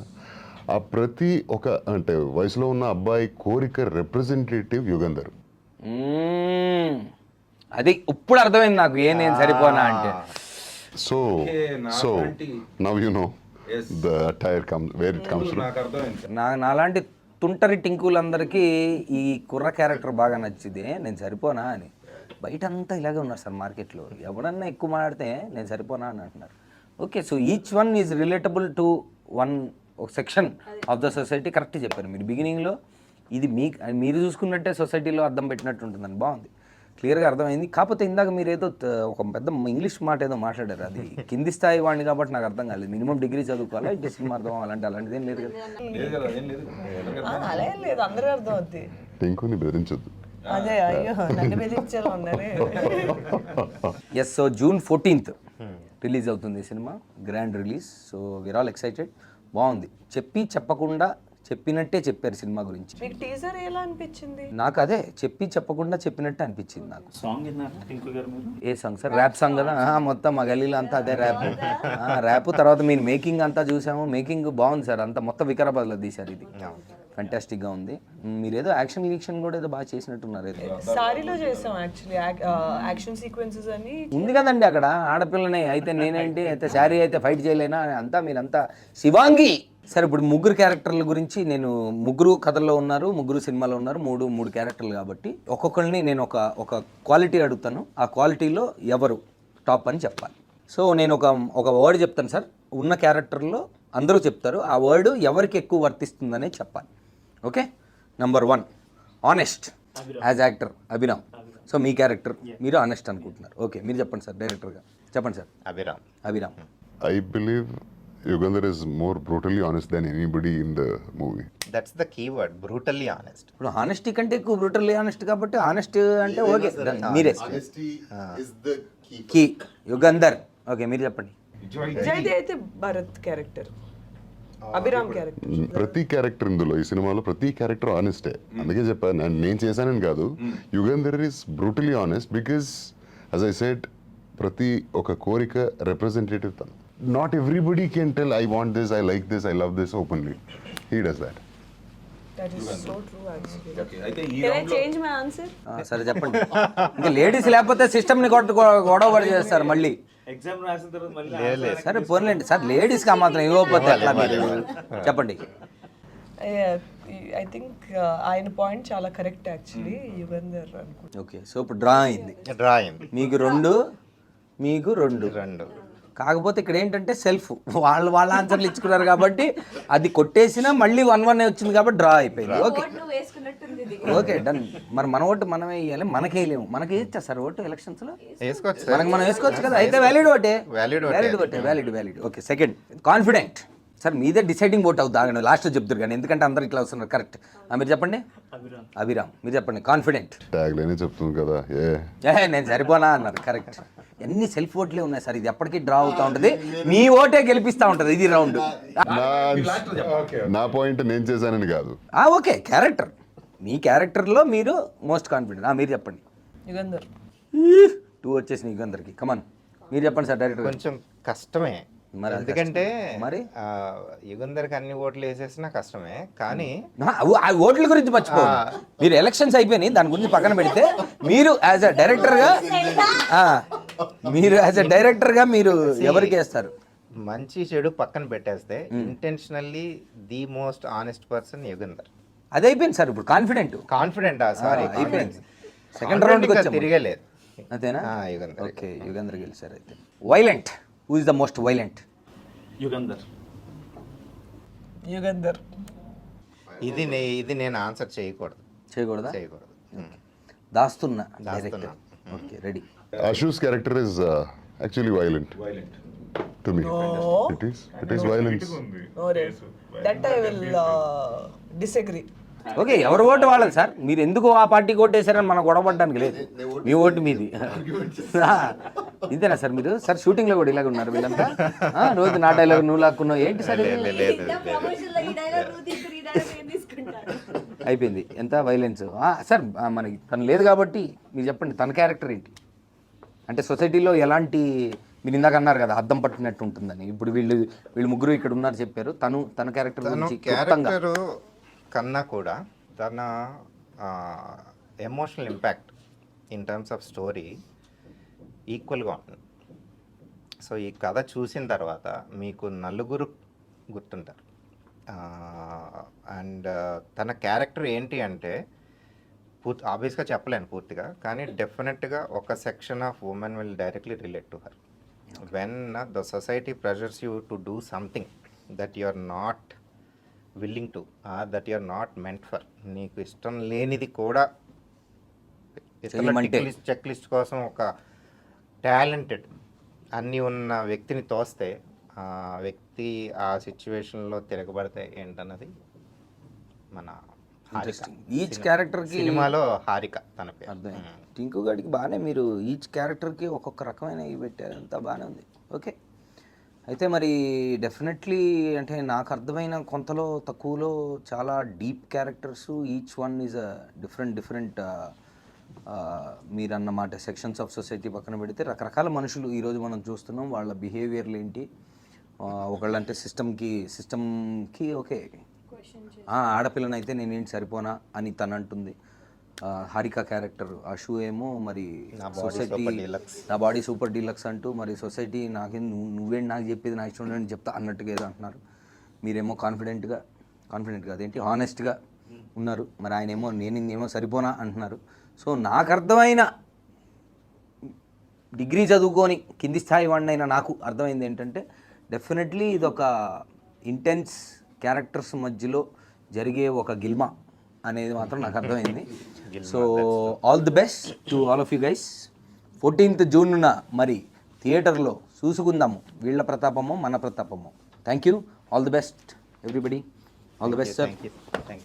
ఆ ప్రతి ఒక అంటే వయసులో ఉన్న అబ్బాయి కోరిక రిప్రజెంటేటివ్ యుగంధర్. అది ఇప్పుడు అర్థమైంది నాకు, ఏ నేను సరిపోనా అంటే. So now you know the attire comes where it comes నాకు అర్థమైంది సార్. నాలాంటి తుంటరి టింకులందరికీ ఈ కుర్ర క్యారెక్టర్ బాగా నచ్చింది, నేను సరిపోనా అని. బయట అంతా ఇలాగే ఉన్నారు సార్ మార్కెట్లో, ఎవడన్నా ఎక్కువ మాట్లాడితే నేను సరిపోనా అని అంటున్నారు. Okay, so each one is relatable to one section of the society. Correct చెప్పారు మీరు బిగినింగ్లో. ఇది మీరు చూసుకున్నట్టే సొసైటీలో అర్థం పెట్టినట్టు ఉంటుందని. బాగుంది, క్లియర్గా అర్థమైంది. కాకపోతే ఇందాక మీరు ఏదో ఒక పెద్ద ఇంగ్లీష్ మాట ఏదో మాట్లాడారు, అది కింది స్థాయి వాడిని కాబట్టి నాకు అర్థం కాలేదు. మినిమం డిగ్రీ చదువుకోవాలా, ఇంటి సినిమా అర్థం అవ్వాలంటే అలాంటిది ఏం లేదు కదా. లేదు కదా, ఏం లేదు. అలా ఏం లేదు, అందరూ అర్థం అవుద్ది. ఇంకొని బెదిరించొద్దు. అదే, అయ్యో నన్ను బెదిరించారు ఉన్నారే. Yes, so June 14th release అవుతుంది సినిమా, grand release. So we are all excited. బాగుంది, చెప్పి చెప్పకుండా చెప్పినట్టే చెప్పారు సినిమా గురించి. మీకు టీజర్ ఎలా అనిపించింది? నాకు అదే చెప్పి చెప్పకుండా చెప్పినట్టే అనిపించింది నాకు. సాంగ్ విన్నారా టింకు గారు మీరు? ఏ సాంగ్ సార్? ర్యాప్ సాంగ్ కదా. మొత్తం మా గల్లీలో అంతా అదే ర్యాప్. తర్వాత మీరు మేకింగ్ అంతా చూసాము, మేకింగ్ బాగుంది సార్. అంతా మొత్తం వికారాబాద్లో తీశారు, ఇది ఫంటాస్టిక్గా ఉంది. మీరు ఏదో యాక్షన్ కూడా ఏదో బాగా చేసినట్టున్నారు. ఏదో సారీలో చేసాం యాక్చువల్లీ, యాక్షన్ సీక్వెన్సెస్ అని ఉంది కదండి అక్కడ. ఆడపిల్లనే అయితే నేనేంటి, అయితే శారీ అయితే ఫైట్ చేయలేనా అంతా మీరంతా శివాంగి. సరే, ఇప్పుడు ముగ్గురు క్యారెక్టర్ల గురించి, నేను ముగ్గురు కథల్లో ఉన్నారు, ముగ్గురు సినిమాలో ఉన్నారు, మూడు క్యారెక్టర్లు కాబట్టి ఒక్కొక్కరిని నేను ఒక క్వాలిటీ అడుగుతాను. ఆ క్వాలిటీలో ఎవరు టాప్ అని చెప్పాలి. సో నేను ఒక వర్డ్ చెప్తాను సార్, ఉన్న క్యారెక్టర్లో అందరూ చెప్తారు, ఆ వర్డ్ ఎవరికి ఎక్కువ వర్తిస్తుందనే చెప్పాలి. Okay, number 1 honest as actor Abhiram. So మీ క్యారెక్టర్ మీరు ఆనెస్ట్ అనుకుంటున్నారు. ఓకే, మీరు చెప్పండి సార్, డైరెక్టర్గా చెప్పండి sir. Abhiram. I believe Yugandhar is more brutally honest than anybody in the movie. That's the keyword, brutally honest. ఇప్పుడు ఆనెస్టీ కంటే ఎక్కువ బ్రూటల్లీ ఆనెస్ట్ కాబట్టి ఆనెస్ట్ అంటే ఓకే, మీరే కీ యుగంధర్. ఓకే, మీరు చెప్పండి. విజయ్ది అయితే భరత్ క్యారెక్టర్, అభిరామ్ క్యారెక్టర్. ప్రతి క్యారెక్టర్ ఇందులో ఈ సినిమాలో ప్రతి క్యారెక్టర్ ఆనెస్టే. అందుకే చెప్పాను, నేను చేశానని కాదు. Yugandhar is brutally honest because as I said, ప్రతి ఒక కోరిక రిప్రజెంటేటివ్ తను. Not everybody can tell I want this, I like this, I love this openly. He does that. That is so true actually. Okay, అయితే ఈ Can I round లో change my answer? సరే చెప్పండి. ఇంకా లేడీస్ లేకపోతే సిస్టమ్ని గొడవ పడి చేస్తారు మళ్ళీ. ఎగ్జామ్ రాసిన తర్వాత మళ్ళీ సరే పోన్లేండి సార్, లేడీస్కి ఆ మాత్రం ఇవ్వకపోతే ఎట్లా మీరు? చెప్పండి. ఐ థింక్ ఆయన పాయింట్ చాలా కరెక్ట్ యాక్చువల్లీ, యుగంధర్ అనుకుంటా. ఓకే, సో ఇప్పుడు డ్రా అయింది. మీకు 2 కాకపోతే ఇక్కడ ఏంటంటే సెల్ఫ్ వాళ్ళ ఆన్సర్లు ఇచ్చుకున్నారు కాబట్టి అది కొట్టేసినా మళ్ళీ 1-1 వచ్చింది కాబట్టి డ్రా అయిపోయింది. Okay okay done. మరి మన ఓటు మనమే వేయాలి, మనకే వేయలేము. మనకి వేయచ్చా సార్ ఓటు ఎలక్షన్స్లో? మనం వేసుకోవచ్చు కదా. అయితే వ్యాలిడ్ ఓటే. Valid. Okay, second confident. Sir మీదే డిసైడింగ్ ఓట్ అవుతుంది, ఆగండి లాస్ట్ చెప్తారు కానీ, ఎందుకంటే అందరు ఇట్లా వస్తున్నారు. కరెక్ట్, మీరు చెప్పండి. అభిరామ్ మీరు చెప్పండి. కాన్ఫిడెంట్ ట్యాగ్ లైనే చెప్తుంది కదా, నేను సరిపోనా అన్నారు. కరెక్ట్. ఎన్ని సెల్ఫ్ ఓట్లే ఉన్నాయి సార్, ఇది ఎప్పటికీ డ్రా అవుతూ ఉంటుంది, మీ ఓటే గెలిపిస్తూ ఉంటుంది ఇది రౌండ్. నా పాయింట్ నేను చేశానని కాదు. ఓకే, క్యారెక్టర్, మీ క్యారెక్టర్లో మీరు మోస్ట్ కాన్ఫిడెంట్. మీరు చెప్పండి. యుగంధర్. 2 వచ్చేసి యుగంధర్కి. కమాన్ మీరు చెప్పండి సార్. డైరెక్టర్ కొంచెం కష్టమే, మరి ఎందుకంటే మరి యుగంధర్కి అన్ని ఓట్లు వేసేసినా కష్టమే. కానీ ఆ ఓట్ల గురించి మర్చిపోవాలి. మీరు ఎలక్షన్స్ అయిపోయినాయి, దాని గురించి పక్కన పెడితే మీరు యాజ్ అ డైరెక్టర్గా మీరు ఎవరికి వేస్తారు? మంచి చెడు పక్కన పెట్టేస్తే intentionally the most honest person Yugandhar. అది అయిపోయింది సార్ ఇప్పుడు కాన్ఫిడెంట్ కాన్ఫిడెంట్ సారీ అయిపోయింది. సెకండ్ రౌండ్కి వచ్చాము. తిరగలేదు. అంతేనా? యుగంధర్. ఓకే, యుగంధర్ గెలిచారు అయితే. Violent, who is the most violent? Yugandhar. Yugandhar. ఇది నేను ఆన్సర్ చేయకూడదు. చేయకూడదా? చేయకూడదు. దాస్తున్నా దాస్తున్నా. Director. Okay, ready. Ashu's character is actually violent to me. It is violence. That I will disagree. Okay, ఎవరు ఓటు వాళ్ళది సార్. మీరు ఎందుకు ఆ పార్టీకి ఓటేశారని మనం గొడవపడడానికి లేదు. మీ ఓటు మీది. ఇంతేనా సార్ మీరు? సార్ షూటింగ్లో కూడా ఇలాగ ఉన్నారు వీళ్ళంతా. రోజు నా డైలాగ్ నువ్వు లాక్కున్నావు ఏంటి సార్ ఇది? అయిపోయింది. ఎంత వైలెన్స్ సార్ మనకి తను లేదు కాబట్టి మీరు చెప్పండి, తన క్యారెక్టర్ ఏంటి? అంటే సొసైటీలో ఎలాంటి, మీరు ఇందాక అన్నారు కదా అద్దం పట్టినట్టు ఉంటుందని, ఇప్పుడు వీళ్ళు ముగ్గురు ఇక్కడ ఉన్నారు చెప్పారు, తన క్యారెక్టర్ గురించి క్లుప్తంగా. క్యారెక్టర్ కన్నా కూడా తన emotional impact in terms of story ఈక్వల్గా ఉంటుంది. సో ఈ కథ చూసిన తర్వాత మీకు నలుగురు గుర్తుంటారు. అండ్ తన క్యారెక్టర్ ఏంటి అంటే ఆబ్వియస్గా చెప్పలేను పూర్తిగా, కానీ డెఫినెట్గా ఒక section of women will directly relate to her. When the society pressures you to do something that you are not willing to, or that you are not meant for, నీకు ఇష్టం లేనిది కూడా చెక్ లిస్ట్ కోసం ఒక talented అన్నీ ఉన్న వ్యక్తిని తోస్తే ఆ వ్యక్తి ఆ సిచ్యువేషన్లో తిరగబడితే ఏంటన్నది మన ఈచ్ క్యారెక్టర్కి సినిమాలో హారిక తన పేరు. అర్థం. టింకు గాడికి బాగానే మీరు ఈచ్ క్యారెక్టర్కి ఒక్కొక్క రకమైన ఇవి పెట్టారు, అంతా బాగానే ఉంది. ఓకే, అయితే మరి డెఫినెట్లీ అంటే నాకు అర్థమైన కొంతలో తక్కువలో చాలా deep characters, each one is a different మీరు అన్నమాట సెక్షన్స్ ఆఫ్ సొసైటీ పక్కన పెడితే రకరకాల మనుషులు ఈరోజు మనం చూస్తున్నాం. వాళ్ళ బిహేవియర్లు ఏంటి, ఒకళ్ళంటే సిస్టమ్కి ఓకే ఆడపిల్లనైతే నేనేంటి సరిపోనా అని తను అంటుంది. హారిక క్యారెక్టర్ అషు ఏమో మరి సొసైటీ నా బాడీ సూపర్ డీలక్స్ అంటూ మరి సొసైటీ నాకేం నువ్వేంటి నాకు చెప్పేది, నా ఇష్టం అని చెప్తా అన్నట్టుగా ఏదో అంటున్నారు. మీరేమో కాన్ఫిడెంట్గా అదేంటి హానెస్ట్గా ఉన్నారు. మరి ఆయన ఏమో నేనేమో సరిపోనా అంటున్నారు. సో నాకు అర్థమైన డిగ్రీ చదువుకొని కింది స్థాయి వాడినైనా నాకు అర్థమైంది ఏంటంటే డెఫినెట్లీ ఇదొక ఇంటెన్స్ క్యారెక్టర్స్ మధ్యలో జరిగే ఒక గిల్మా అనేది మాత్రం నాకు అర్థమైంది. So all the best to all of you guys. 14th జూన్న మరి థియేటర్లో చూసుకుందాము వీళ్ళ ప్రతాపము మన ప్రతాపము. Thank you, all the best everybody, all the best sir. Thank you.